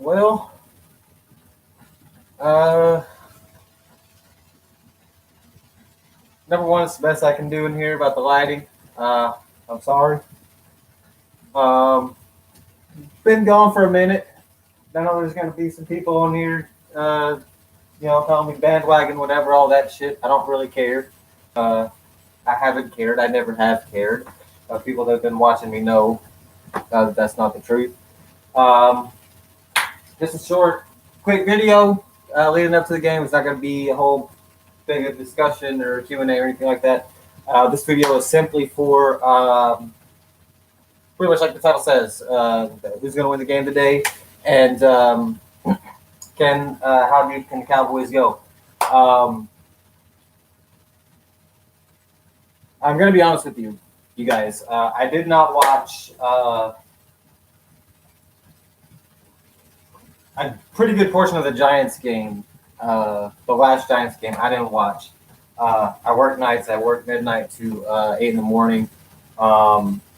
Well, number one, it's the best I can do in here about the lighting. I'm sorry. Um, been gone for a minute. I know there's going to be some people on here, calling me bandwagon, whatever, all that shit. I don't really care. Uh, I haven't cared. I never have cared. People that have been watching me know that's not the truth. Um, just a short, quick video leading up to the game. It's not going to be a whole big of discussion or Q&A or anything like that. This video is simply for pretty much like the title says, who's going to win the game today, and how deep can the Cowboys go? I'm going to be honest with you guys. I did not watch a pretty good portion of the Giants game, the last Giants game. I didn't watch. I work nights. I work midnight to 8 in the morning,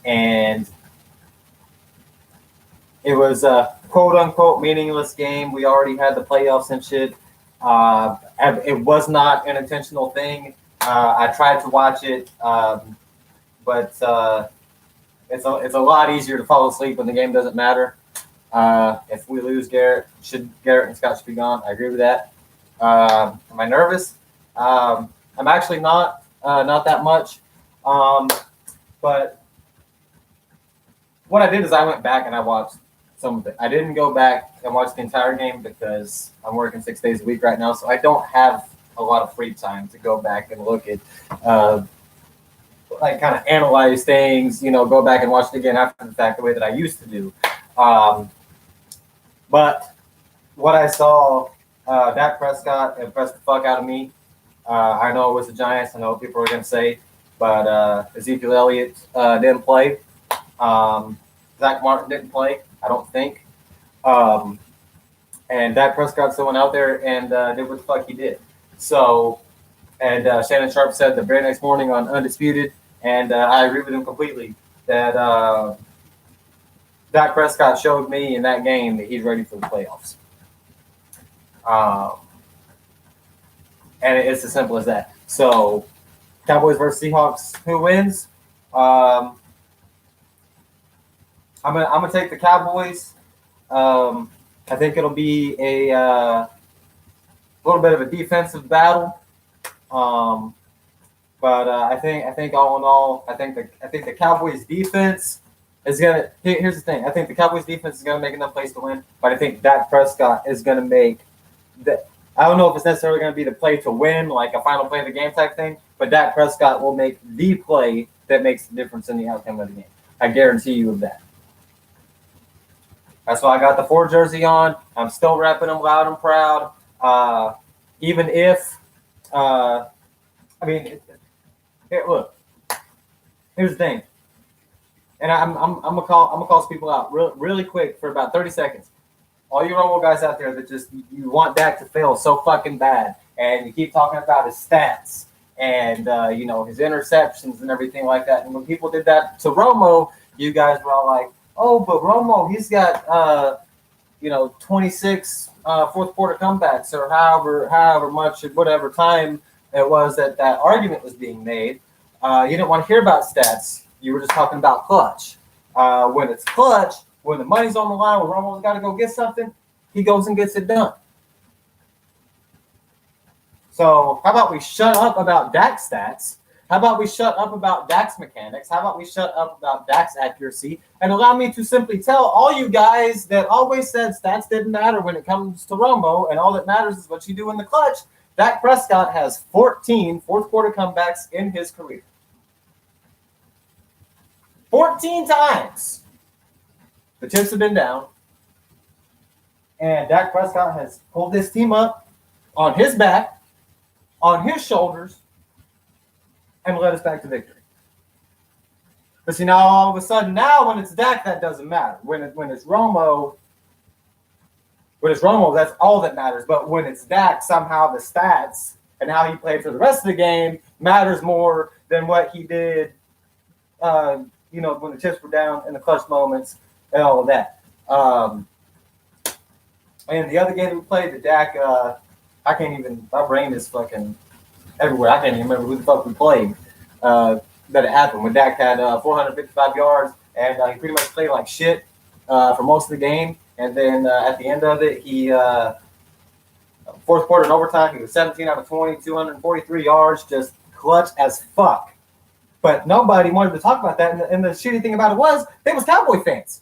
and it was a quote-unquote meaningless game. We already had the playoffs and shit. It was not an intentional thing. I tried to watch it, but it's a lot easier to fall asleep when the game doesn't matter. If we lose, Garrett and Scott should be gone. I agree with that. Am I nervous? I'm actually not that much. But what I did is I went back and I watched some of it. I didn't go back and watch the entire game because I'm working 6 days a week right now, so I don't have a lot of free time to go back and look at, kind of analyze things, go back and watch it again after the fact the way that I used to do. But what I saw, Dak Prescott impressed the fuck out of me. I know it was the Giants. I know what people are going to say, but Ezekiel Elliott didn't play. Zach Martin didn't play, I don't think. And Dak Prescott still went out there and did what the fuck he did. So, and Shannon Sharp said the very next morning on Undisputed, and I agree with him completely, that Dak Prescott showed me in that game that he's ready for the playoffs. And it's as simple as that. So, Cowboys versus Seahawks, who wins? I'm gonna take the Cowboys. I think it'll be a little bit of a defensive battle. But I think all in all, I think the Cowboys defense is gonna. Here's the thing. I think the Cowboys defense is gonna make enough plays to win. But I think Dak Prescott is gonna make the. I don't know if it's necessarily going to be the play to win, like a final play of the game type thing, but Dak Prescott will make the play that makes the difference in the outcome of the game. I guarantee you of that. That's why I got the 4 jersey on. I'm still repping them loud and proud. Even if, look, here's the thing. And I'm gonna call some people out really quick for about 30 seconds. All you Romo guys out there that just you want Dak to fail so fucking bad, and you keep talking about his stats and his interceptions and everything like that. And when people did that to Romo, you guys were all like, "Oh, but Romo, he's got 26 fourth quarter comebacks or however much whatever time it was that argument was being made." You didn't want to hear about stats. You were just talking about clutch. When it's clutch. When the money's on the line, when Romo's got to go get something, he goes and gets it done. So how about we shut up about Dak's stats? How about we shut up about Dak's mechanics? How about we shut up about Dak's accuracy and allow me to simply tell all you guys that always said stats didn't matter when it comes to Romo and all that matters is what you do in the clutch. Dak Prescott has 14 fourth quarter comebacks in his career. 14 times. The chips have been down, and Dak Prescott has pulled this team up on his back, on his shoulders, and led us back to victory. But see, now all of a sudden, now when it's Dak, that doesn't matter. When it's Romo, that's all that matters. But when it's Dak, somehow the stats and how he played for the rest of the game matters more than what he did. When the chips were down in the clutch moments. And all of that. And the other game that we played, the Dak, I can't even. My brain is fucking everywhere. I can't even remember who the fuck we played. That it happened when Dak had 455 yards, and he pretty much played like shit for most of the game. And then at the end of it, he fourth quarter and overtime, he was 17 out of 20, 243 yards, just clutch as fuck. But nobody wanted to talk about that. And the shitty thing about it was, they was Cowboy fans.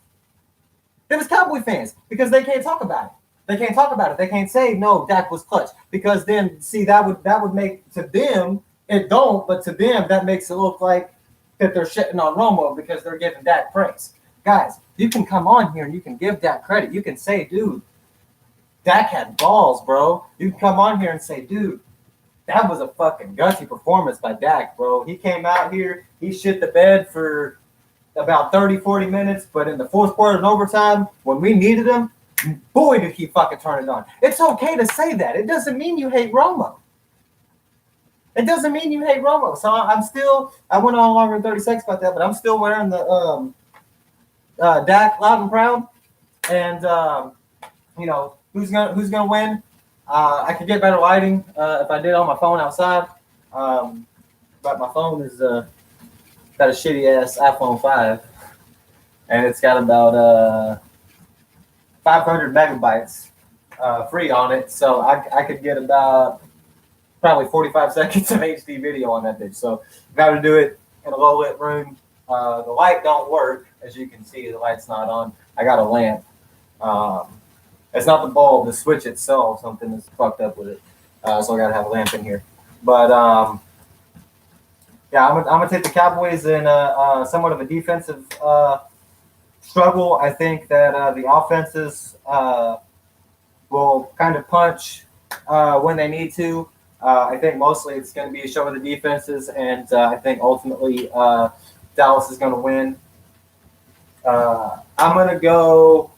They was Cowboy fans because they can't talk about it. They can't talk about it. They can't say no, Dak was clutch, because then see that would make, to them it don't, but to them that makes it look like that they're shitting on Romo because they're giving Dak praise. Guys, you can come on here and you can give Dak credit. You can say, dude, Dak had balls, bro. You can come on here and say, dude, that was a fucking gutsy performance by Dak, bro. He came out here, he shit the bed for about 30, 40 minutes, but in the fourth quarter and overtime, when we needed him, boy, did he fucking turn it on. It's okay to say that. It doesn't mean you hate Romo. It doesn't mean you hate Romo. So I went on longer than 30 seconds about that, but I'm still wearing the Dak loud and proud. And, who's gonna win? I could get better lighting if I did on my phone outside. But my phone is got a shitty ass iPhone 5, and it's got about 500 megabytes free on it. So I could get about probably 45 seconds of HD video on that bitch. So got to do it in a low lit room. The light don't work, as you can see. The light's not on. I got a lamp. It's not the bulb, the switch itself. Something is fucked up with it. So I got to have a lamp in here. But yeah, I'm gonna take the Cowboys in somewhat of a defensive struggle. I think that the offenses will kind of punch when they need to. I think mostly it's going to be a show of the defenses, and I think ultimately Dallas is going to win. I'm going to go.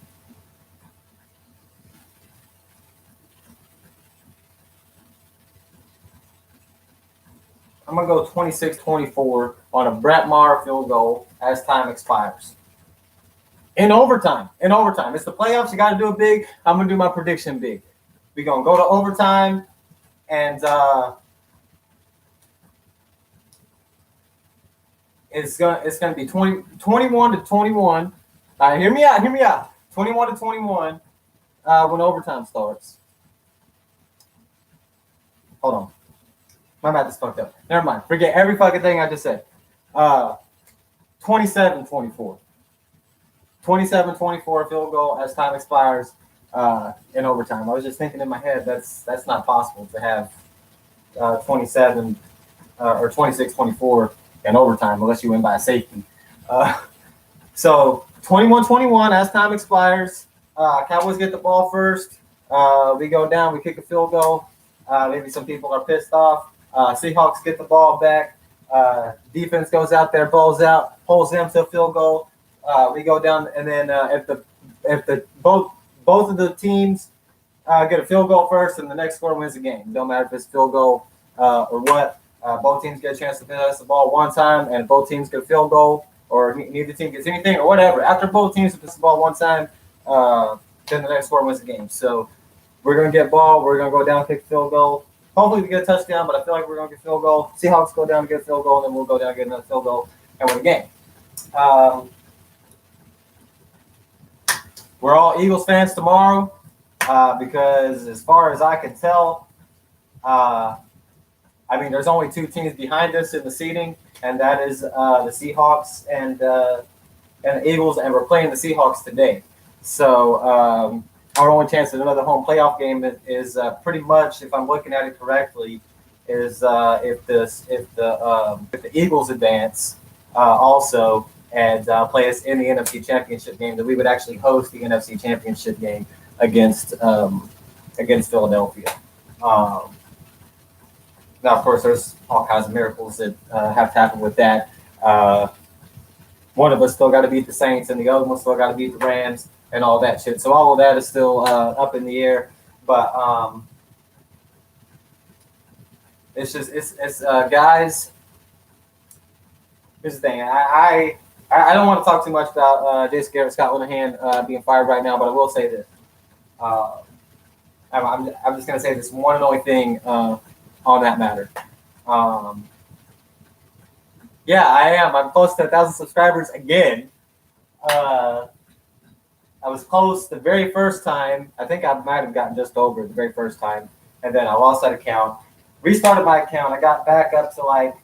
I'm going to go 26-24 on a Brett Maher field goal as time expires. In overtime. It's the playoffs. You got to do it big. I'm going to do my prediction big. We're going to go to overtime, and it's going to be 21-21. Hear me out. 21-21 when overtime starts. Hold on. My math is fucked up. Never mind. Forget every fucking thing I just said. 27-24. 27-24 field goal as time expires in overtime. I was just thinking in my head that's not possible to have 27 or 26-24 in overtime unless you win by a safety. So 21-21 as time expires. Cowboys get the ball first. We go down. We kick a field goal. Maybe some people are pissed off. Seahawks get the ball back. Defense goes out there, balls out, holds them to a field goal. We go down, and then if both of the teams get a field goal first, and the next score wins the game. Don't matter if it's field goal or what. Both teams get a chance to possess the ball one time, and both teams get a field goal, or neither team gets anything, or whatever. After both teams possess the ball one time, then the next score wins the game. So we're gonna get ball. We're gonna go down, kick a field goal. Hopefully we get a touchdown, but I feel like we're going to get a field goal. Seahawks go down and get a field goal, and then we'll go down and get another field goal and win the game. We're all Eagles fans tomorrow because as far as I can tell, there's only two teams behind us in the seeding, and that is the Seahawks and the Eagles, and we're playing the Seahawks today. So our only chance at another home playoff game is pretty much, if I'm looking at it correctly, is if the Eagles advance also and play us in the NFC Championship game, that we would actually host the NFC Championship game against Philadelphia. Now, of course, there's all kinds of miracles that have to happen with that. One of us still got to beat the Saints, and the other one still got to beat the Rams, and all that shit. So all of that is still up in the air. But it's guys. Here's the thing. I don't want to talk too much about Jason Garrett, Scott Linehan being fired right now, but I will say this. I'm just gonna say this one and only thing on that matter. Um, yeah, I am. I'm close to 1,000 subscribers again. Uh, I was close the very first time. I think I might have gotten just over the very first time, and then I lost that account. Restarted my account. I got back up to like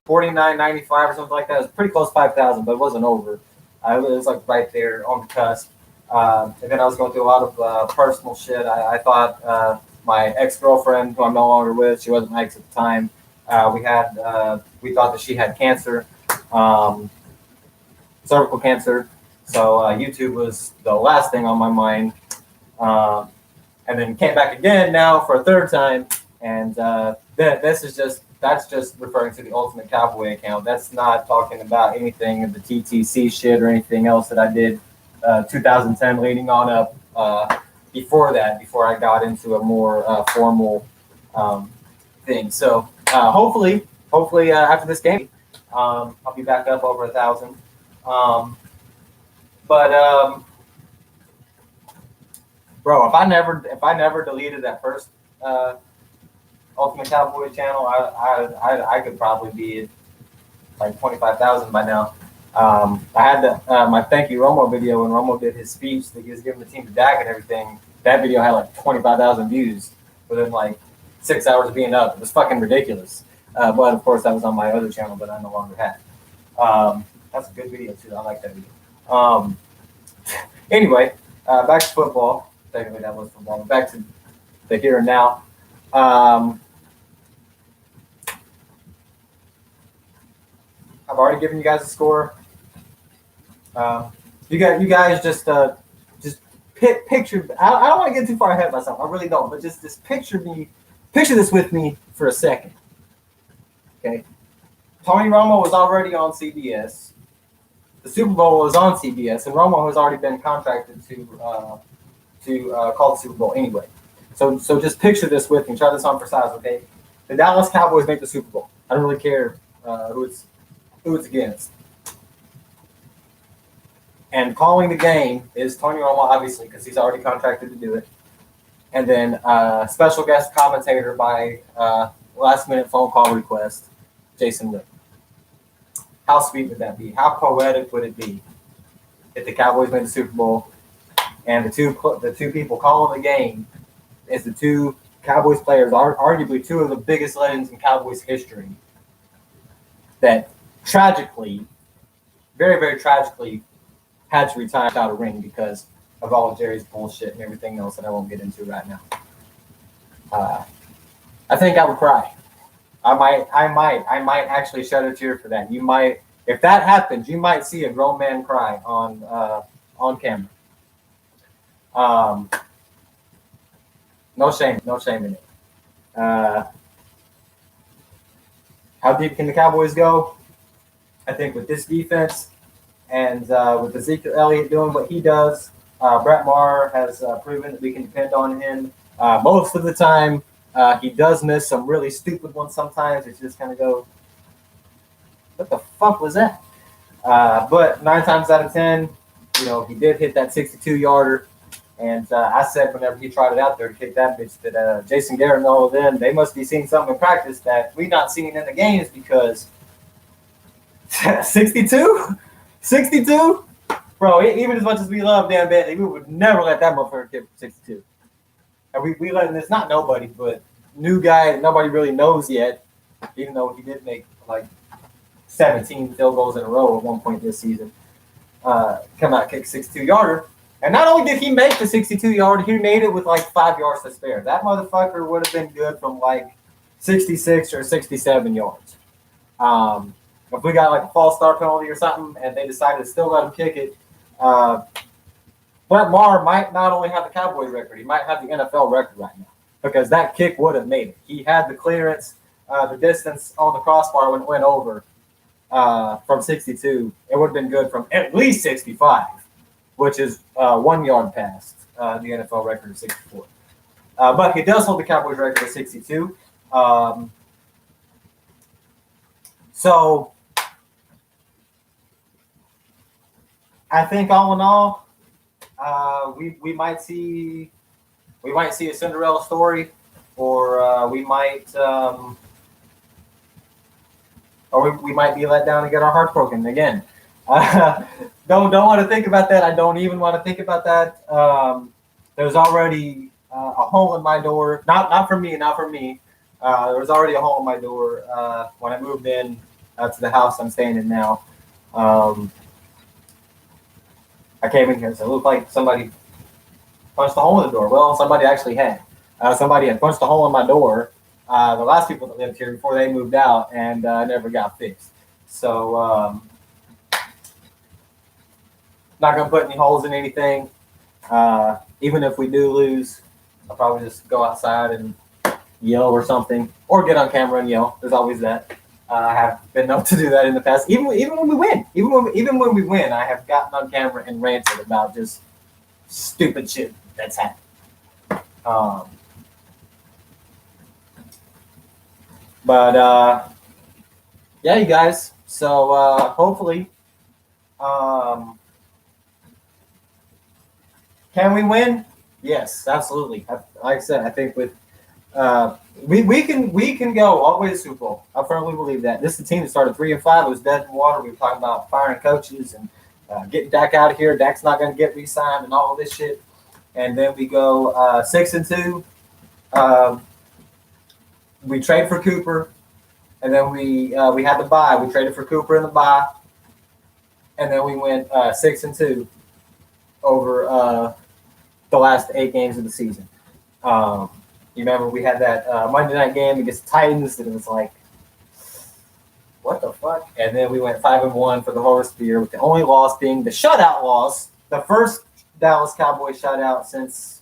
49.95 or something like that. It was pretty close to 5,000, but it wasn't over. It was like right there on the cusp. And then I was going through a lot of personal shit. I thought my ex-girlfriend, who I'm no longer with, she wasn't my ex at the time. We thought that she had cancer, cervical cancer. So YouTube was the last thing on my mind. And then came back again now for a third time. And that's just referring to the Ultimate Cowboy account. That's not talking about anything of the TTC shit or anything else that I did 2010 leading on up before that, before I got into a more formal thing. So hopefully after this game, I'll be back up over 1,000. Bro, if I never deleted that first Ultimate Cowboy channel, I could probably be at like 25,000 by now. I had my thank you Romo video when Romo did his speech that he was giving the team to Dak and everything. That video had like 25,000 views within like 6 hours of being up. It was fucking ridiculous. But of course, that was on my other channel that I no longer had. That's a good video too. I like that video. Anyway, back to football. Technically, that was football. Back to the here and now. I've already given you guys a score. You guys just picture. I don't want to get too far ahead of myself. I really don't. But just picture this with me for a second. Okay, Tony Romo was already on CBS. The Super Bowl was on CBS, and Romo has already been contracted to call the Super Bowl anyway. So just picture this with me. Try this on for size, okay? The Dallas Cowboys make the Super Bowl. I don't really care who it's against. And calling the game is Tony Romo, obviously, because he's already contracted to do it. And then special guest commentator by last-minute phone call request, Jason Lipp. How sweet would that be? How poetic would it be if the Cowboys made the Super Bowl and the two people calling the game is the two Cowboys players, arguably two of the biggest legends in Cowboys history, that tragically, very, very tragically, had to retire without a ring because of all of Jerry's bullshit and everything else that I won't get into right now. I think I would cry. I might actually shed a tear for that. You might, if that happens, you might see a grown man cry on camera. No shame in it. How deep can the Cowboys go? I think with this defense and with Ezekiel Elliott doing what he does, Brett Maher has proven that we can depend on him most of the time. He does miss some really stupid ones sometimes. It's just kind of go, what the fuck was that? But 9 times out of 10, he did hit that 62-yarder. And I said whenever he tried it out there to kick that bitch that Jason Garrett and all of them, they must be seeing something in practice that we not seeing in the games because 62? 62? Bro, even as much as we love Dan Bentley, we would never let that motherfucker kick 62. And we letting this, not nobody, but new guy that nobody really knows yet, even though he did make like 17 field goals in a row at one point this season, come out kick 62-yarder. And not only did he make the 62-yarder, he made it with like 5 yards to spare. That motherfucker would have been good from like 66 or 67 yards. If we got like a false start penalty or something and they decided to still let him kick it, Brett Maher might not only have the Cowboys record, he might have the NFL record right now because that kick would have made it. He had the clearance, the distance on the crossbar when it went over from 62. It would have been good from at least 65, which is 1 yard past the NFL record of 64. But he does hold the Cowboys record of 62. So I think all in all, we might see we might see a Cinderella story, or we might we might be let down and get our hearts broken again. Don't want to think about that. I don't even want to think about that. There's already a hole in my door. Not for me. There was already a hole in my door when I moved in to the house I'm staying in now. I came in here, so it looked like somebody punched a hole in the door. Well, somebody actually had. Somebody had punched a hole in my door. The last people that lived here before they moved out, and never got fixed. So not gonna put any holes in anything. Even if we do lose, I'll probably just go outside and yell or something, or get on camera and yell. There's always that. I have been known to do that in the past. Even when we win, even when we win, I have gotten on camera and ranted about just stupid shit that's happened. But yeah, you guys. So hopefully, can we win? Yes, absolutely. Like I said, I think with we can go all the way to Super Bowl. I firmly believe that. This is a team that started 3-5. It was dead in the water. We were talking about firing coaches and getting Dak out of here. Dak's not going to get re-signed and all of this shit. And then we go 6-2. We trade for Cooper, and then we had the bye. We traded for Cooper in the bye, and then we went 6-2 over the last 8 games of the season. You remember we had that Monday night game against the Titans, and it was like, what the fuck? And then we went 5-1 for the whole rest of the year, with the only loss being the shutout loss, the first Dallas Cowboys shutout since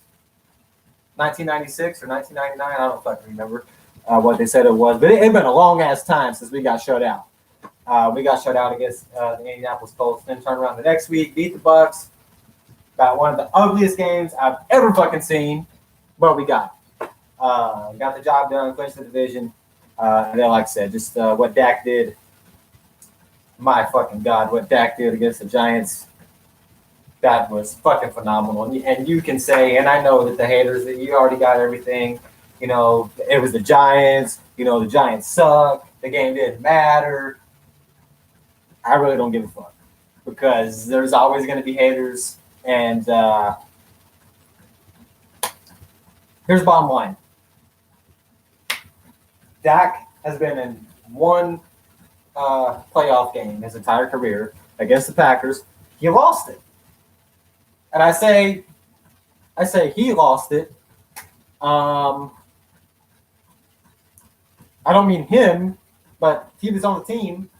1996 or 1999. I don't fucking remember what they said it was, but it had been a long ass time since we got shut out. We got shut out against the Indianapolis Colts, then turned around the next week, beat the Bucks. Got one of the ugliest games I've ever fucking seen, but we got it. Got the job done, clinched the division. And then, like I said, just what Dak did. My fucking God, what Dak did against the Giants, that was fucking phenomenal. And you can say, and I know that the haters, that you already got everything. You know, it was the Giants. You know, the Giants suck. The game didn't matter. I really don't give a fuck, because there's always going to be haters. And here's the bottom line. Dak has been in one playoff game his entire career against the Packers. He lost it. And I say he lost it. I don't mean him, but he was on the team.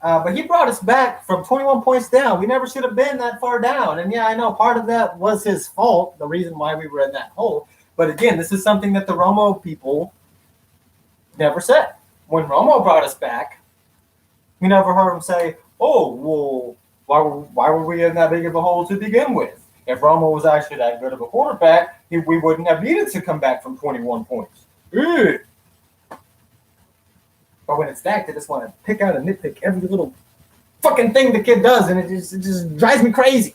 But he brought us back from 21 points down. We never should have been that far down. And yeah, I know part of that was his fault, the reason why we were in that hole. But again, this is something that the Romo people never said. When Romo brought us back, we never heard him say, oh, well, why were we in that big of a hole to begin with? If Romo was actually that good of a quarterback, we wouldn't have needed to come back from 21 points. Ugh. But when it's Dak, they just want to pick out and nitpick every little fucking thing the kid does, and it just drives me crazy.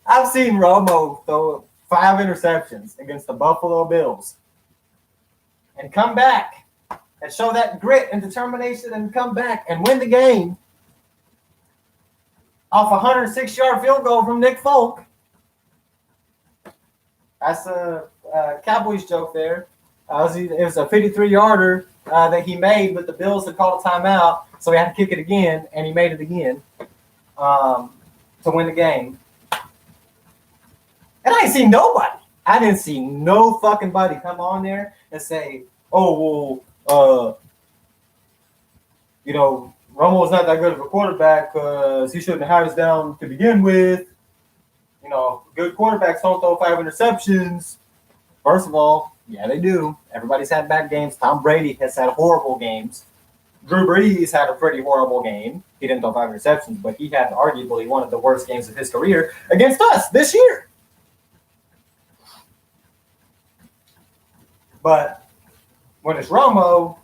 I've seen Romo throw 5 interceptions against the Buffalo Bills and come back and show that grit and determination and come back and win the game off a 106-yard field goal from Nick Folk. That's a Cowboys joke there. It was a 53-yarder that he made, but the Bills had called a timeout, so he had to kick it again, and he made it again to win the game. And I didn't see nobody. I didn't see no fucking body come on there and say, oh, well, Romo's not that good of a quarterback because he shouldn't have had us down to begin with. You know, good quarterbacks don't throw 5 interceptions. First of all, yeah, they do. Everybody's had bad games. Tom Brady has had horrible games. Drew Brees had a pretty horrible game. He didn't throw 5 interceptions, but he had arguably one of the worst games of his career against us this year. But when it's Romo,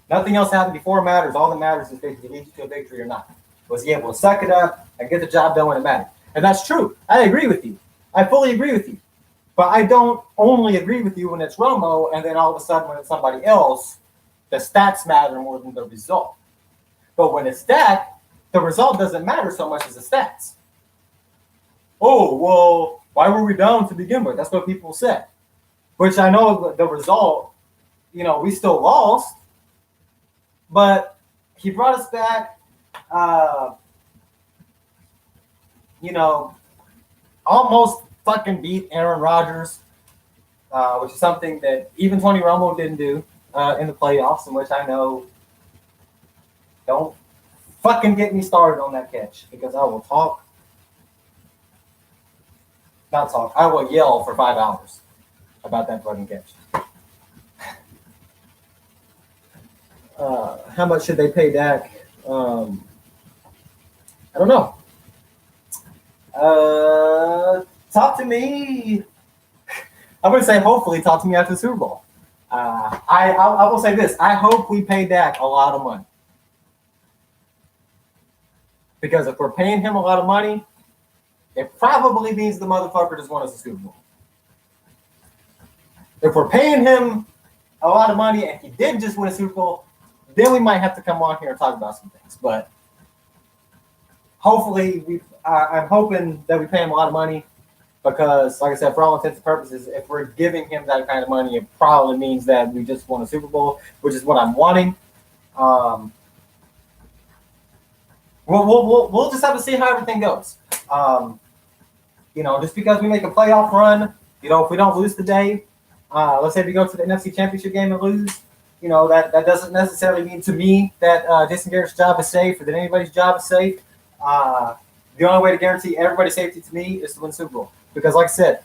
Nothing else happened before matters. All that matters is if he leads you to a victory or not. Was he able to suck it up and get the job done when it mattered? And that's true. I agree with you. I fully agree with you. But I don't only agree with you when it's Romo, and then all of a sudden when it's somebody else, the stats matter more than the result. But when it's Dak, the result doesn't matter so much as the stats. Oh, well, why were we down to begin with? That's what people said. Which I know the result, we still lost. But he brought us back, almost fucking beat Aaron Rodgers, which is something that even Tony Romo didn't do in the playoffs, in which I know. Don't fucking get me started on that catch, because I will I will yell for 5 hours about that fucking catch. How much should they pay Dak? I don't know. Talk to me. I'm going to say hopefully talk to me after the Super Bowl. I will say this. I hope we pay Dak a lot of money. Because if we're paying him a lot of money, it probably means the motherfucker just won us a Super Bowl. If we're paying him a lot of money and he did just win a Super Bowl, then we might have to come on here and talk about some things. But hopefully, I'm hoping that we pay him a lot of money, because, like I said, for all intents and purposes, if we're giving him that kind of money, it probably means that we just won a Super Bowl, which is what I'm wanting. We'll just have to see how everything goes. Just because we make a playoff run, if we don't lose today, let's say we go to the NFC Championship game and lose, that doesn't necessarily mean to me that Jason Garrett's job is safe or that anybody's job is safe. The only way to guarantee everybody's safety to me is to win the Super Bowl. Because, like I said,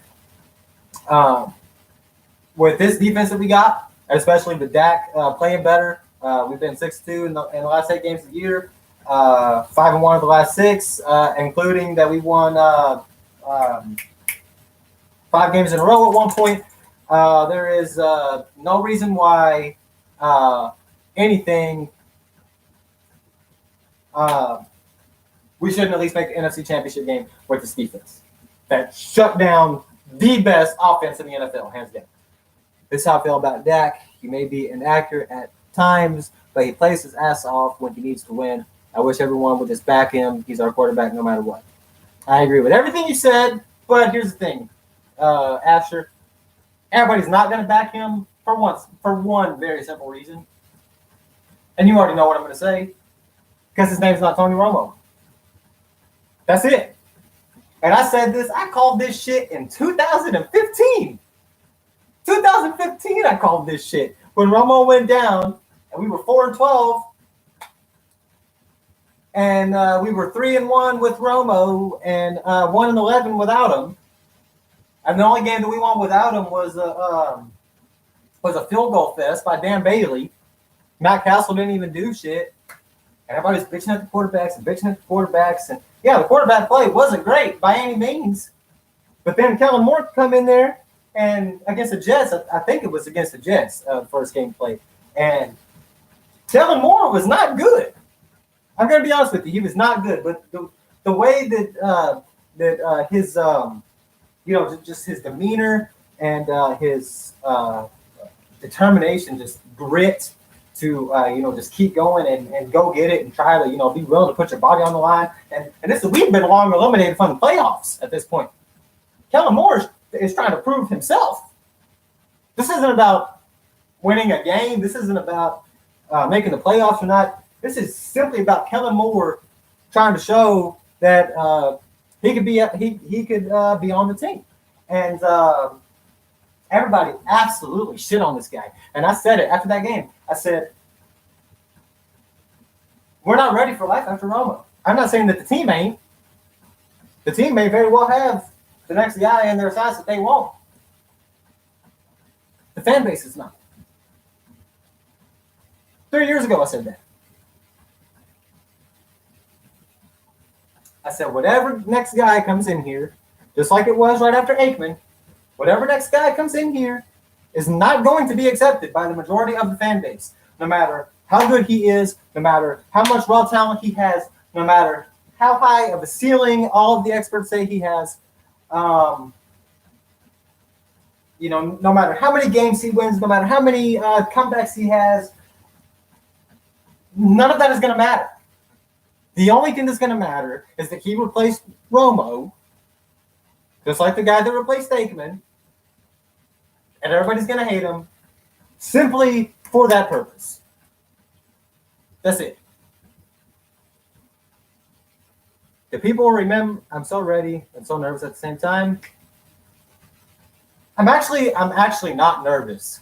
with this defense that we got, especially with Dak playing better, we've been 6-2 in the last 8 games of the year. 5-1 of the last 6, including that we won 5 games in a row at one point. There is no reason why anything we shouldn't at least make the NFC Championship game with this defense that shut down the best offense in the NFL, hands down. This is how I feel about Dak. He may be inaccurate at times, but he plays his ass off when he needs to win. I wish everyone would just back him. He's our quarterback no matter what. I agree with everything you said, but here's the thing, Asher. Everybody's not going to back him for one very simple reason. And you already know what I'm going to say, because his name's not Tony Romo. That's it. And I said this, I called this shit in 2015. 2015, I called this shit. When Romo went down, and we were 4-12, and we were 3-1 with Romo, and 1-11 without him. And the only game that we won without him was a field goal fest by Dan Bailey. Matt Castle didn't even do shit. And everybody's bitching at the quarterbacks. And yeah, the quarterback play wasn't great by any means. But then Kellen Moore come in there, and against the Jets, I think it was against the Jets, first game played. And Kellen Moore was not good. I'm going to be honest with you. He was not good. But the way that his just his demeanor and his determination, just grit to just keep going and go get it and try to be willing to put your body on the line. And we've been long eliminated from the playoffs at this point. Kellen Moore is trying to prove himself. This isn't about winning a game. This isn't about making the playoffs or not. This is simply about Kellen Moore trying to show that he could be on the team. And everybody absolutely shit on this guy. And I said it after that game. I said, we're not ready for life after Romo. I'm not saying that the team ain't. The team may very well have the next guy in their size that they won't. The fan base is not. 3 years ago, I said that. I said, whatever next guy comes in here, just like it was right after Aikman, whatever next guy comes in here is not going to be accepted by the majority of the fan base, no matter how good he is, no matter how much raw talent he has, no matter how high of a ceiling all of the experts say he has, no matter how many games he wins, no matter how many comebacks he has, none of that is going to matter. The only thing that's going to matter is that he replaced Romo, just like the guy that replaced Aikman, and everybody's going to hate him simply for that purpose. That's it. The people will remember. I'm so ready and so nervous at the same time. I'm actually not nervous.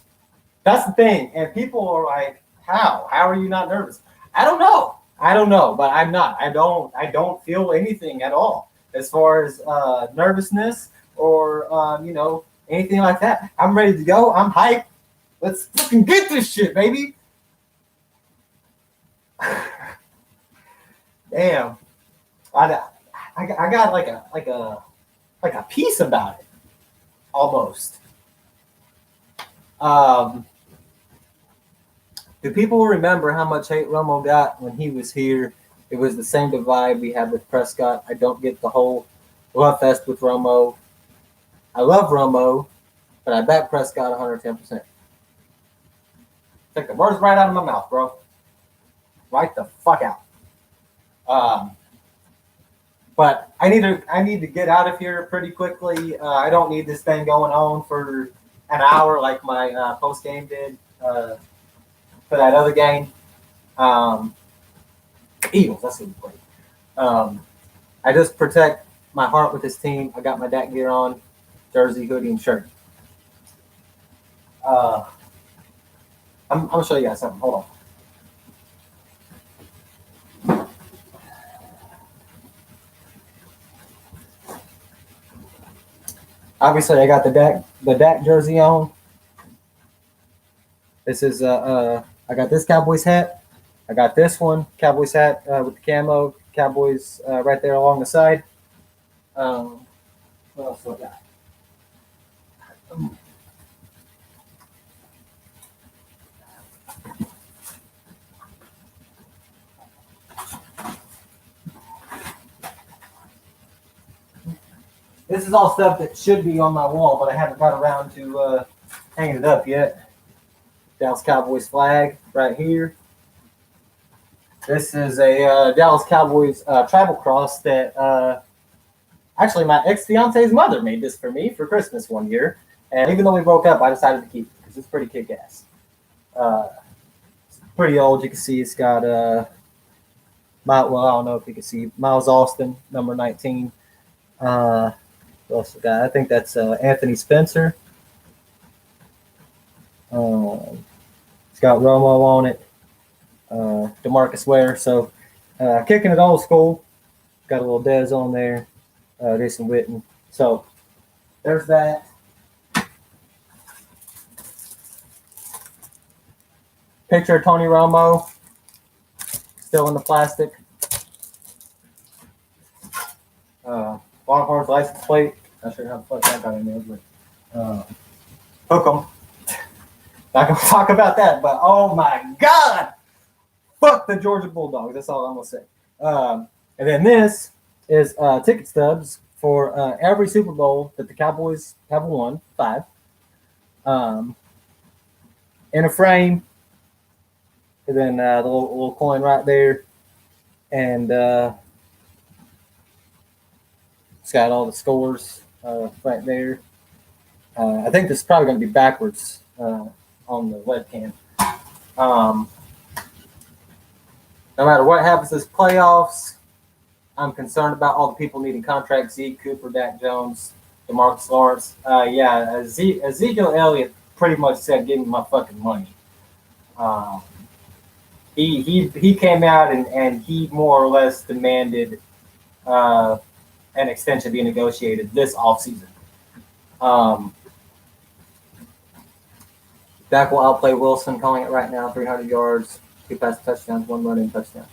That's the thing. And people are like, how? How are you not nervous? I don't know, but I'm not. I don't feel anything at all as far as nervousness or anything like that. I'm ready to go. I'm hyped. Let's fucking get this shit, baby. Damn. I got like a piece about it, almost. Do people remember how much hate Romo got when he was here? It was the same divide we had with Prescott. I don't get the whole love fest with Romo. I love Romo, but I back Prescott 110%. Take the words right out of my mouth, bro. Right the fuck out. But I need to get out of here pretty quickly. I don't need this thing going on for an hour like my post game did for that other game. Eagles, that's who we played. I just protect my heart with this team. I got my Dak gear on, jersey, hoodie, and shirt. I'm gonna show you guys something. Hold on. Obviously, I got the Dak jersey on. This is I got this Cowboys hat. I got this one Cowboys hat with the camo Cowboys right there along the side. What else do I got? This is all stuff that should be on my wall, but I haven't got around to hanging it up yet. Dallas Cowboys flag right here. This is a Dallas Cowboys tribal cross that actually my ex-fiance's mother made this for me for Christmas one year. And even though we broke up, I decided to keep it because it's pretty kick-ass. It's pretty old. You can see it's got, I don't know if you can see, Miles Austin, number 19. What else we got? I think that's Anthony Spencer. It's got Romo on it. DeMarcus Ware. So kicking it old school. Got a little Dez on there. Jason Witten. So there's that. Picture of Tony Romo. Still in the plastic. Longhorns license plate. Not sure how the fuck that got in there, but hook 'em. Not gonna talk about that, but oh my god, fuck the Georgia Bulldogs. That's all I'm gonna say. And then this is ticket stubs for every Super Bowl that the Cowboys have won, 5. In a frame, and then the little coin right there, and it's got all the scores right there. I think this is probably going to be backwards on the webcam. No matter what happens this playoffs, I'm concerned about all the people needing contracts. Zeke, Cooper, Dak Jones, DeMarcus Lawrence. Ezekiel Elliott pretty much said, "Give me my fucking money." He came out and he more or less demanded an extension be negotiated this offseason. Dak will outplay Wilson, calling it right now, 300 yards, 2 passing touchdowns, 1 running touchdown.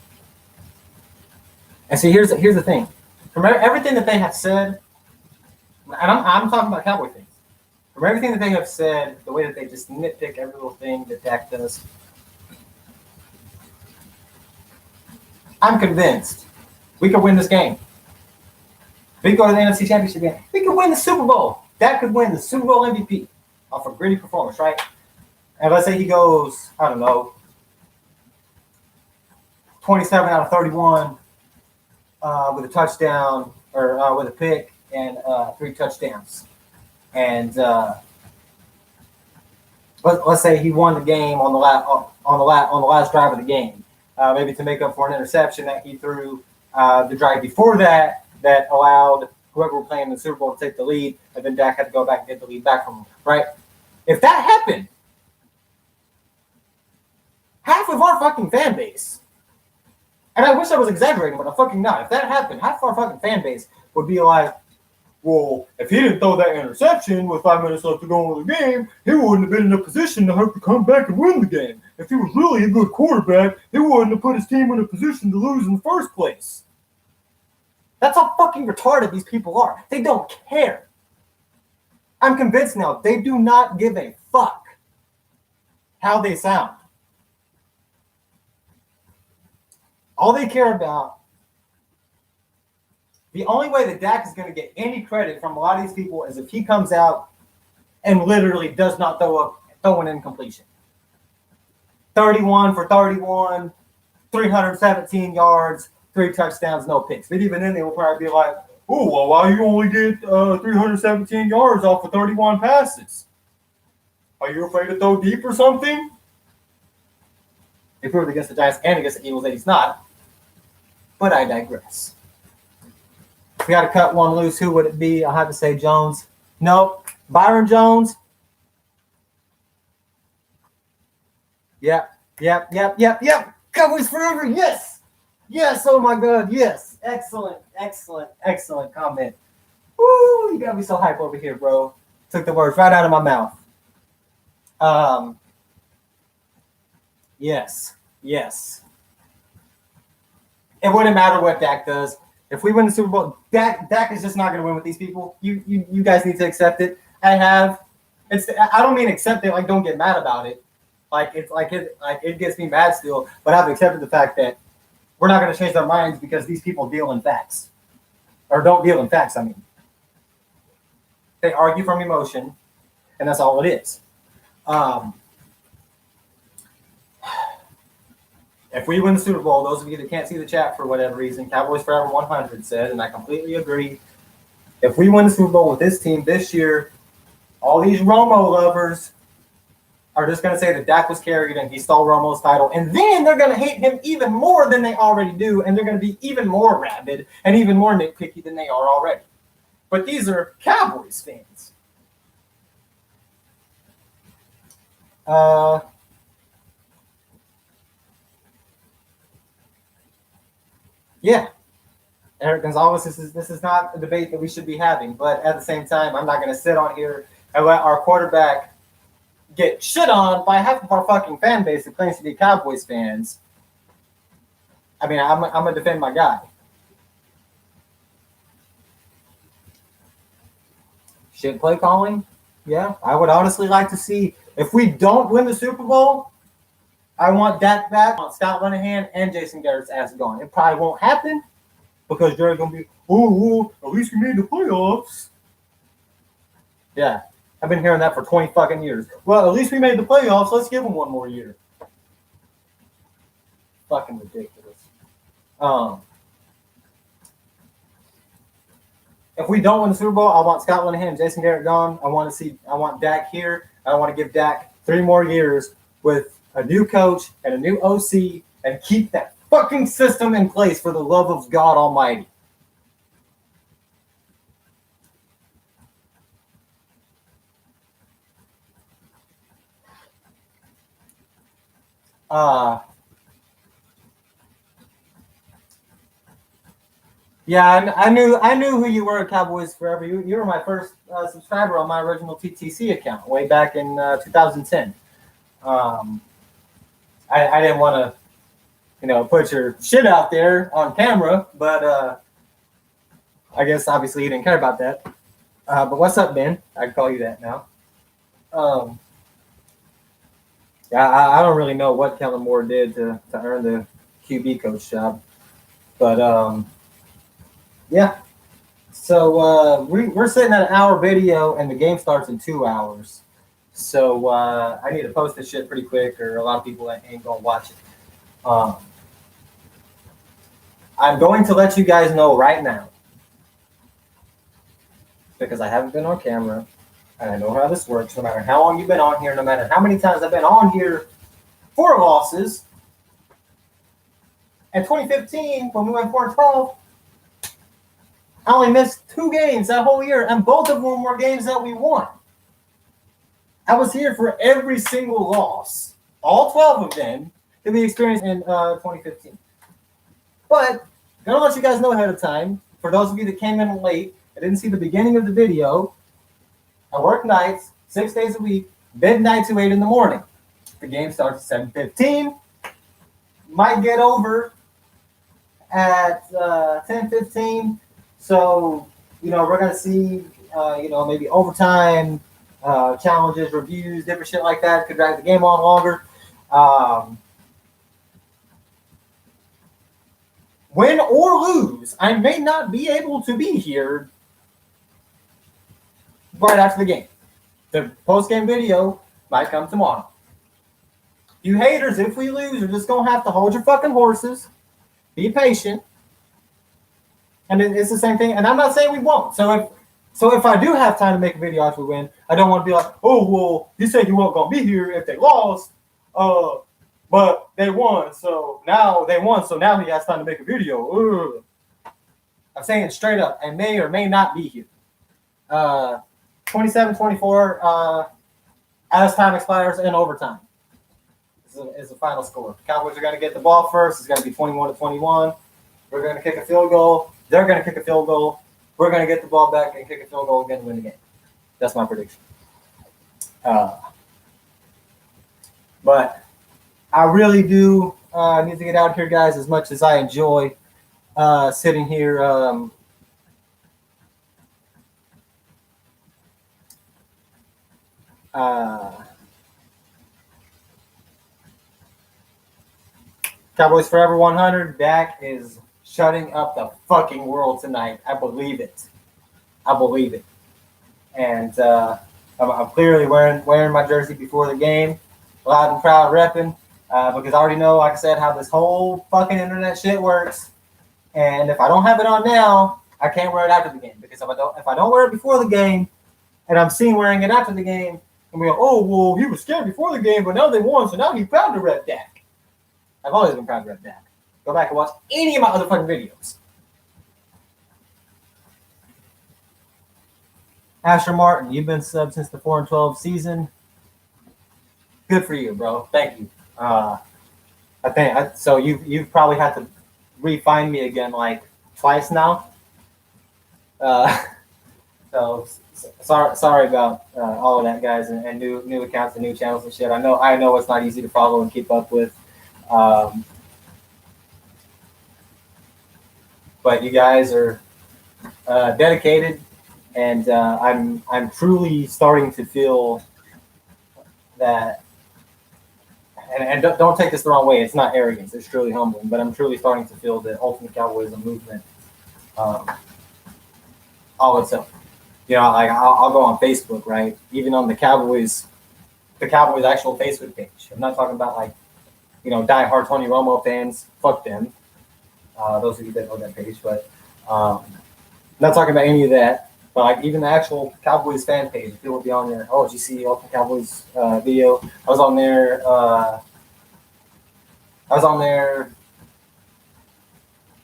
And see, here's the thing. From everything that they have said, and I'm talking about Cowboy things. From everything that they have said, the way that they just nitpick every little thing that Dak does, I'm convinced we could win this game. We could go to the NFC Championship game. We could win the Super Bowl. Dak could win the Super Bowl MVP off a gritty performance, right? And let's say he goes, I don't know, 27 out of 31 with a touchdown or with a pick and 3 touchdowns. And let's say he won the game on the last drive of the game, maybe to make up for an interception that he threw the drive before that allowed whoever were playing in the Super Bowl to take the lead, and then Dak had to go back and get the lead back from him, right? If that happened, half of our fucking fan base, and I wish I was exaggerating, but I'm fucking not. If that happened, half of our fucking fan base would be like, well, if he didn't throw that interception with 5 minutes left to go in the game, he wouldn't have been in a position to have to come back and win the game. If he was really a good quarterback, he wouldn't have put his team in a position to lose in the first place. That's how fucking retarded these people are. They don't care. I'm convinced now they do not give a fuck how they sound. All they care about, the only way that Dak is going to get any credit from a lot of these people is if he comes out and literally does not throw an incompletion. 31 for 31, 317 yards, 3 touchdowns, no picks. But even then, they will probably be like, oh, well, why you only get 317 yards off of 31 passes? Are you afraid to throw deep or something? He proved against the Giants and against the Eagles that he's not. But I digress. If we got to cut one loose, who would it be? I'll have to say Jones. Nope. Byron Jones. Yep. Cowboys forever. Yes. Oh my God. Yes. Excellent comment. Woo, you got me so hype over here, bro. Took the words right out of my mouth. Yes. It wouldn't matter what Dak does. If we win the Super Bowl, Dak is just not going to win with these people. You guys need to accept it. I don't mean accept it like don't get mad about it. It gets me mad still, but I've accepted the fact that we're not going to change our minds because these people deal in facts. Or don't deal in facts, I mean. They argue from emotion, and that's all it is. If we win the Super Bowl, those of you that can't see the chat for whatever reason, Cowboys Forever 100 said, and I completely agree. If we win the Super Bowl with this team this year, all these Romo lovers are just going to say that Dak was carried and he stole Romo's title, and then they're going to hate him even more than they already do, and they're going to be even more rabid and even more nitpicky than they are already. But these are Cowboys fans. Yeah, Eric Gonzalez, this is not a debate that we should be having, but at the same time, I'm not going to sit on here and let our quarterback get shit on by half of our fucking fan base that claims to be Cowboys fans. I mean, I'm going to defend my guy. Shit play calling? Yeah, I would honestly like to see, if we don't win the Super Bowl, I want Dak back. I want Scott Linehan and Jason Garrett's ass gone. It probably won't happen because they're going to be, at least we made the playoffs. Yeah, I've been hearing that for 20 fucking years. Well, at least we made the playoffs. Let's give them one more year. Fucking ridiculous. If we don't win the Super Bowl, I want Scott Linehan and Jason Garrett gone. I want Dak here. I want to give Dak 3 more years with a new coach and a new OC and keep that fucking system in place for the love of God Almighty. Yeah, I knew who you were at Cowboys Forever. You were my first subscriber on my original TTC account way back in 2010. I didn't want to, put your shit out there on camera, but I guess obviously you didn't care about that. But what's up, Ben? I can call you that now. Yeah, I don't really know what Kellen Moore did to earn the QB coach job. But yeah. So we're sitting at an hour video, and the game starts in 2 hours. So I need to post this shit pretty quick, or a lot of people ain't gonna watch it. Um, I'm going to let you guys know right now, because I haven't been on camera, and I know how this works. No matter how long you've been on here, no matter how many times I've been on here for losses. In 2015, when we went 4-12, I only missed 2 games that whole year, and both of them were games that we won. I was here for every single loss, all 12 of them, that we experienced in 2015. But gonna let you guys know ahead of time. For those of you that came in late, I didn't see the beginning of the video. I work nights, 6 days a week, midnight to 8 in the morning. The game starts at 7:15. Might get over at 10:15. So, we're gonna see, maybe overtime, challenges, reviews, different shit like that. Could drag the game on longer. Win or lose, I may not be able to be here right after the game. The post-game video might come tomorrow. You haters, if we lose, you're just gonna have to hold your fucking horses, be patient, and it's the same thing. And I'm not saying we won't. So if I do have time to make a video after we win, I don't want to be like, oh well, you said you weren't gonna be here if they lost, but they won, so now he has time to make a video. Ugh. I'm saying it straight up. I may or may not be here. 27-24 as time expires in overtime is the final score. Cowboys are going to get the ball first. It's going to be 21-21. We're going to kick a field goal. They're going to kick a field goal. We're going to get the ball back and kick a field goal again and win the game. That's my prediction. But I really do need to get out here, guys, as much as I enjoy sitting here. Cowboys Forever 100. Dak is shutting up the fucking world tonight. I believe it. And I'm clearly wearing my jersey before the game, loud and proud, repping, because I already know, like I said, how this whole fucking internet shit works. And if I don't have it on now, I can't wear it after the game, because if I don't wear it before the game, and I'm seen wearing it after the game, and we go, oh well, he was scared before the game, but now they won, so now he's proud to rep Dak. I've always been proud to rep Dak. Go back and watch any of my other fucking videos. Asher Martin, you've been subbed since the 4-12 season. Good for you, bro. Thank you. I think so. You've probably had to re-find me again like twice now. So sorry about all of that, guys, and new accounts and new channels and shit. I know it's not easy to follow and keep up with. But you guys are dedicated, and I'm truly starting to feel that. And don't take this the wrong way. It's not arrogance. It's truly humbling. But I'm truly starting to feel that Ultimate Cowboys is a movement all itself. Like I'll go on Facebook, right? Even on the Cowboys actual Facebook page. I'm not talking about like, diehard Tony Romo fans. Fuck them. Those of you that know that page, but I'm not talking about any of that. But like even the actual Cowboys fan page, people will be on there. Oh, did you see the Ultimate Cowboys video? I was on there.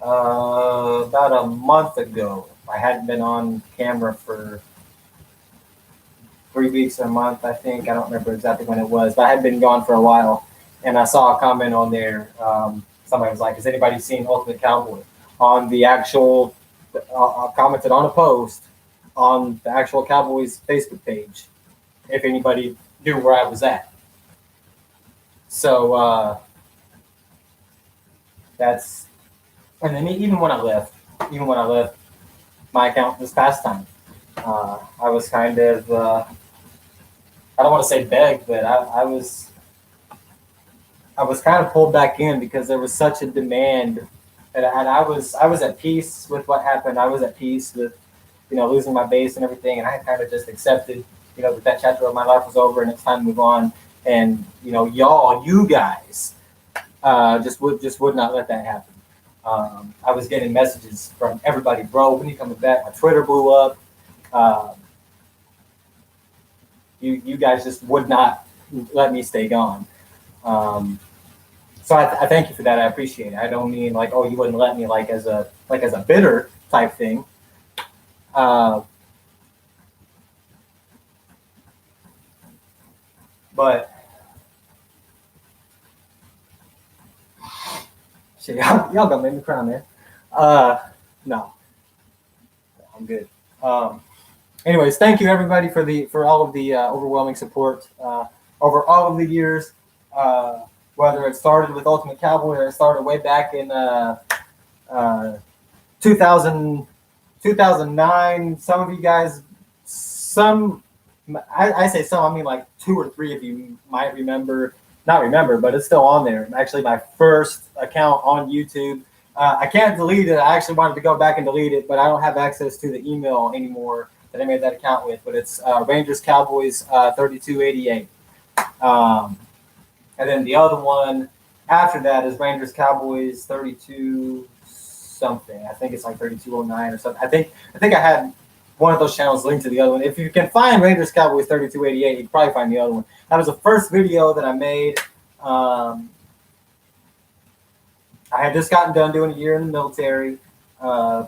About a month ago. I hadn't been on camera for 3 weeks or a month, I think. I don't remember exactly when it was, but I had been gone for a while. And I saw a comment on there. Somebody was like, has anybody seen Ultimate Cowboy? On the actual, commented on a post on the actual Cowboys Facebook page, if anybody knew where I was at. So that's, and then even when I left my account this past time, I was kind of, I don't want to say begged, but I was kind of pulled back in because there was such a demand and I was at peace with what happened. I was at peace with, losing my base and everything, and I kind of just accepted, that chapter of my life was over and it's time to move on. And you guys, just would not let that happen. I was getting messages from everybody, bro, when you coming back? My Twitter blew up. You guys just would not let me stay gone. So I thank you for that. I appreciate it. I don't mean like, oh, you wouldn't let me like as a bitter type thing. But shit, y'all gonna make me cry, man. No, I'm good. Anyways, thank you everybody for all of the overwhelming support over all of the years. Whether it started with Ultimate Cowboy or it started way back in 2009. Some of you guys, I say some, I mean like 2 or 3 of you might not remember, but it's still on there. Actually, my first account on YouTube. I can't delete it. I actually wanted to go back and delete it, but I don't have access to the email anymore that I made that account with. But it's Rangers Cowboys 3288. And then the other one after that is Rangers Cowboys 32 something. I think it's like 3209 or something. I think I had one of those channels linked to the other one. If you can find Rangers Cowboys 3288, you can probably find the other one. That was the first video that I made. I had just gotten done doing a year in the military. I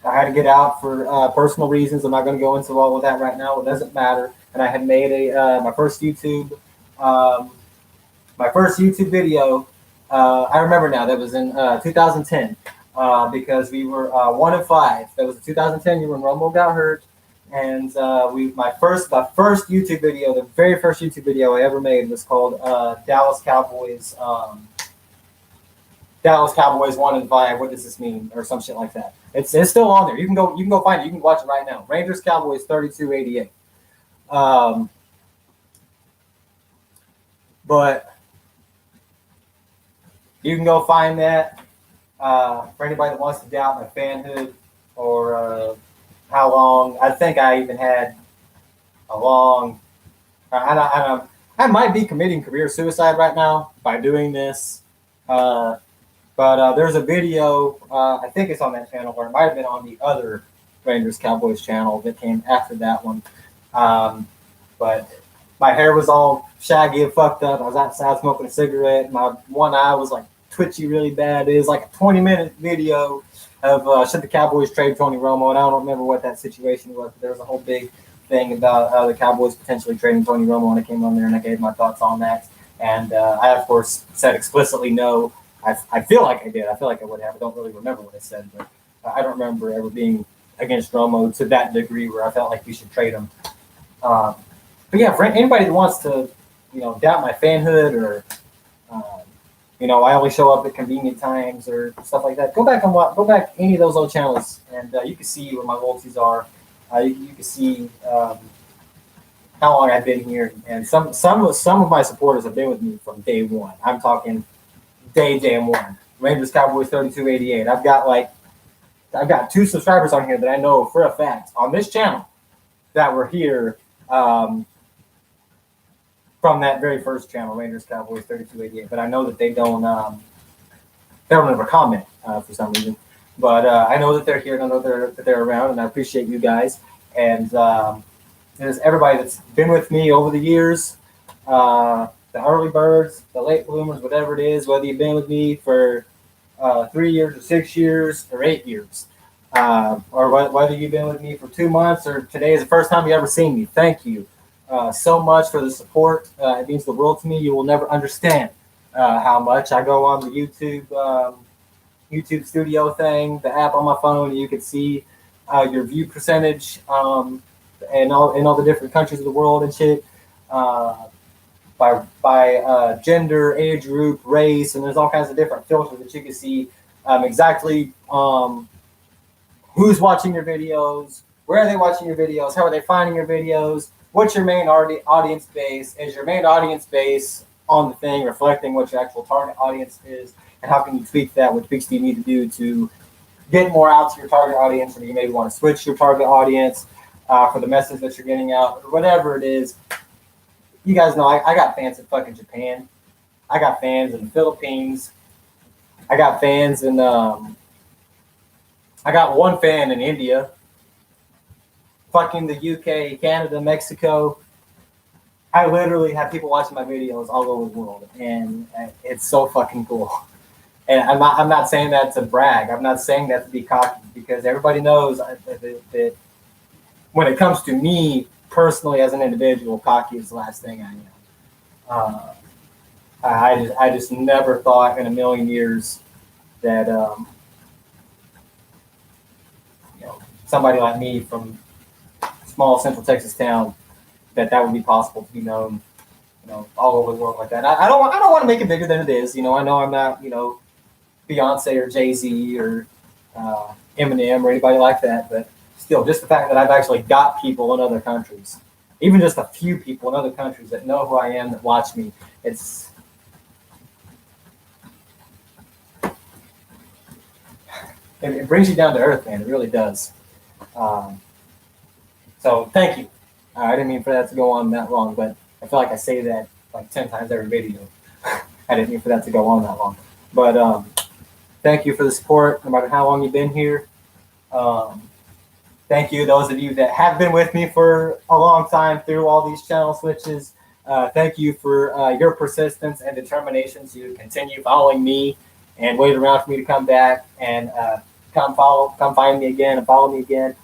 had to get out for personal reasons. I'm not going to go into all of that right now. It doesn't matter. And I had made my first YouTube video. I remember now, that was in 2010, because we were 1-5. That was 2010 year when Romo got hurt, and my first YouTube video, the very first YouTube video I ever made, was called Dallas Cowboys 1-5. What does this mean, or some shit like that. It's still on there. You can go find it. You can watch it right now. Rangers Cowboys 3288. But you can go find that. For anybody that wants to doubt my fanhood or how long, I think I even had a long. I might be committing career suicide right now by doing this. But there's a video, I think it's on that channel, or it might have been on the other Rangers Cowboys channel that came after that one. But my hair was all shaggy and fucked up. I was outside smoking a cigarette. My one eye was like twitchy really bad. It was like a 20-minute video of should the Cowboys trade Tony Romo, and I don't remember what that situation was, but there was a whole big thing about the Cowboys potentially trading Tony Romo, and I came on there and I gave my thoughts on that. And I, of course, said explicitly no. I feel like I did. I feel like I would have. I don't really remember what I said, but I don't remember ever being against Romo to that degree where I felt like we should trade him. But yeah, for anybody that wants to, doubt my fanhood or, I only show up at convenient times or stuff like that, go back any of those old channels, and you can see where my loyalties are. You can see how long I've been here, and some of my supporters have been with me from day one. I'm talking day one. Rangers Cowboys 3288. I've got 2 subscribers on here that I know for a fact on this channel that were here from that very first channel, Rangers Cowboys 3288. But I know that they don't ever comment for some reason. But I know that they're here, and I know that they're around, and I appreciate you guys. And there's everybody that's been with me over the years. The early birds, the late bloomers, whatever it is, whether you've been with me for 3 years or 6 years or 8 years, or whether you've been with me for 2 months or today is the first time you ever seen me, thank you so much for the support. It means the world to me. You will never understand how much. I go on the YouTube studio thing, the app on my phone, and you can see your view percentage in all the different countries of the world and shit. By gender, age group, race, and there's all kinds of different filters that you can see exactly who's watching your videos, where are they watching your videos, how are they finding your videos, what's your main audience base, is your main audience base on the thing, reflecting what your actual target audience is, and how can you tweak that, what tweaks do you need to do to get more out to your target audience, or you maybe want to switch your target audience for the message that you're getting out, or whatever it is. You guys know I got fans in fucking Japan. I got fans in the Philippines. I got fans in I got one fan in India, fucking the UK, Canada, Mexico. I literally have people watching my videos all over the world, and it's so fucking cool. And I'm not saying that to brag. I'm not saying that to be cocky, because everybody knows that when it comes to me personally as an individual, cocky is the last thing I am. I just never thought in a million years that somebody like me from small Central Texas town, that would be possible to be known, all over the world like that. I don't want to make it bigger than it is. I know I'm not, Beyonce or Jay-Z or Eminem or anybody like that, but still, just the fact that I've actually got people in other countries, even just a few people in other countries that know who I am, that watch me, it brings you down to earth, man. It really does. So thank you. I didn't mean for that to go on that long, but I feel like I say that like 10 times every video. I didn't mean for that to go on that long. But thank you for the support, no matter how long you've been here. Thank you, those of you that have been with me for a long time through all these channel switches. Thank you for your persistence and determination to continue following me and wait around for me to come back and come find me again and follow me again.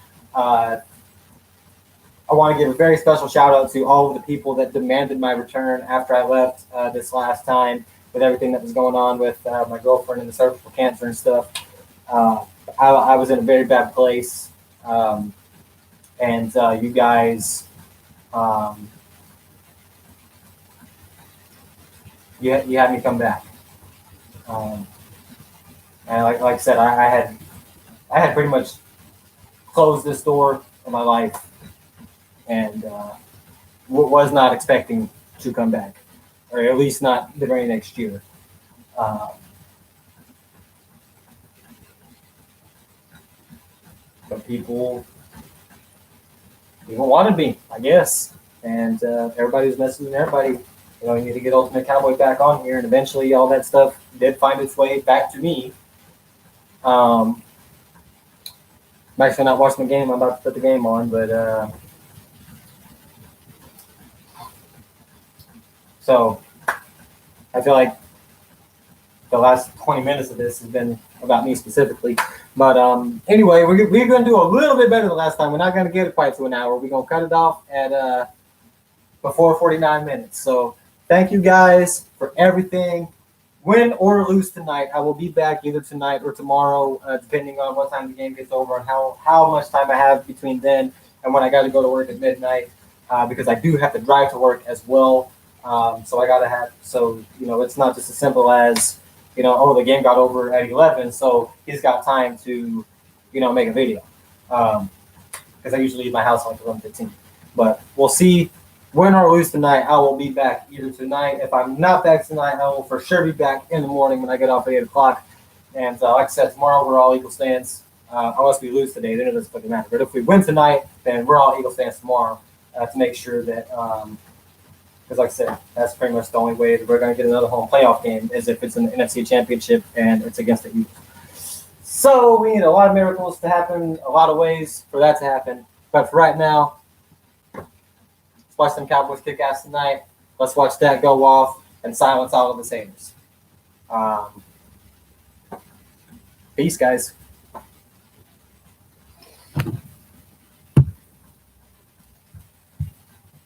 I want to give a very special shout out to all of the people that demanded my return after I left this last time, with everything that was going on with my girlfriend and the cervical cancer and stuff. I was in a very bad place, and you guys, you had me come back. And like I said, I had pretty much closed this door in my life, and was not expecting to come back, or at least not the very next year. But people wanted me, I guess, and everybody was messaging everybody. You need to get Ultimate Cowboy back on here, and eventually all that stuff did find its way back to me. I'm actually not watching the game. I'm about to put the game on, but so I feel like the last 20 minutes of this has been about me specifically. But anyway, we're going to do a little bit better than last time. We're not going to get it quite to an hour. We're going to cut it off at before 49 minutes. So thank you guys for everything. Win or lose tonight, I will be back either tonight or tomorrow, depending on what time the game gets over and how much time I have between then and when I got to go to work at midnight, because I do have to drive to work as well. So I got to have, it's not just as simple as, the game got over at 11, so he's got time to, make a video. Because I usually leave my house like 11:15. But we'll see. Win or lose tonight, I will be back either tonight. If I'm not back tonight, I will for sure be back in the morning when I get off at 8 o'clock. And like I said, tomorrow we're all Eagle fans. Unless we lose today, then it doesn't fucking matter. But if we win tonight, then we're all Eagle fans tomorrow to make sure that, because like I said, that's pretty much the only way that we're going to get another home playoff game is if it's an NFC championship and it's against the Eagles. So we need a lot of miracles to happen, a lot of ways for that to happen. But for right now, let's watch them Cowboys kick ass tonight. Let's watch that go off and silence all of the haters. Peace, guys.